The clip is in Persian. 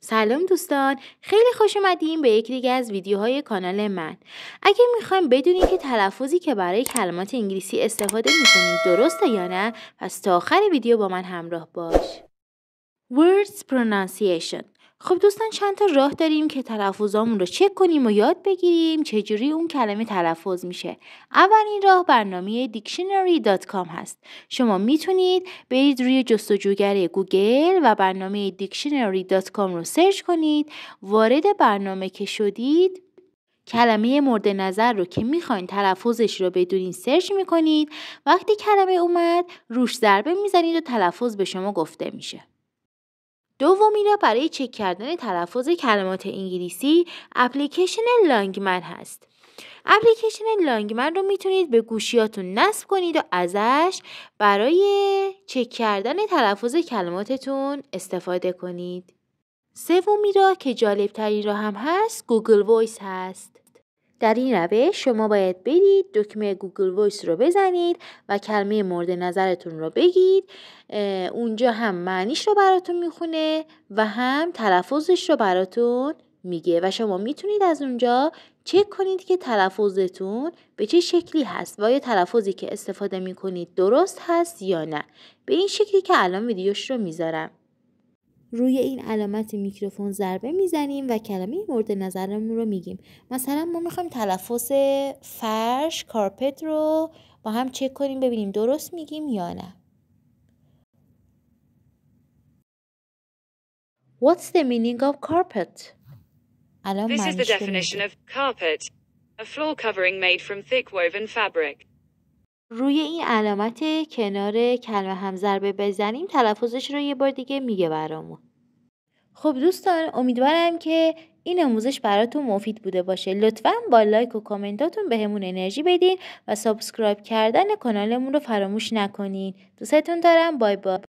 سلام دوستان، خیلی خوش اومدین به یکی دیگه از ویدیوهای کانال من. اگه میخوایم بدونین که تلفظی که برای کلمات انگلیسی استفاده میکنیم درسته یا نه، پس تا آخر ویدیو با من همراه باش. Words pronunciation. خب دوستان، چند تا راه داریم که تلفظامون رو چک کنیم و یاد بگیریم چجوری اون کلمه تلفظ میشه. اولین راه برنامه dictionary.com هست. شما میتونید برید روی جستجوگر گوگل و برنامه dictionary.com رو سرچ کنید. وارد برنامه که شدید، کلمه مورد نظر رو که میخواین تلفظش رو بدونین سرچ میکنید. وقتی کلمه اومد روش ضربه میزنید و تلفظ به شما گفته میشه. دومی را برای چک کردن تلفظ کلمات انگلیسی اپلیکیشن لانگمن هست. اپلیکیشن لانگمن رو میتونید به گوشیاتون نصب کنید و ازش برای چک کردن تلفظ کلماتتون استفاده کنید. سومی را که جالب ترین را هم هست گوگل وایس هست. در این روش شما باید برید دکمه گوگل وایس رو بزنید و کلمه مورد نظرتون رو بگید. اونجا هم معنیش رو براتون میخونه و هم تلفظش رو براتون میگه و شما میتونید از اونجا چک کنید که تلفظتون به چه شکلی هست و آیا تلفظی که استفاده میکنید درست هست یا نه. به این شکلی که الان ویدیوش رو میذارم. روی این علامت میکروفون ضربه میزنیم و کلمه مورد نظرمون رو میگیم. مثلا ما میخوایم تلفظ فرش، کارپت رو با هم چک کنیم ببینیم درست میگیم یا نه. What's the meaning of carpet? This is the definition of carpet, a floor covering made from thick woven fabric. روی این علامت کنار کلمه هم ضربه بزنیم تلفظش رو یه بار دیگه میگه برامون. خب دوستان، امیدوارم که این آموزش براتون مفید بوده باشه. لطفاً با لایک و کامنتاتون بهمون انرژی بدین و سابسکرایب کردن کانالمون رو فراموش نکنین. دوستتون دارم. بای بای.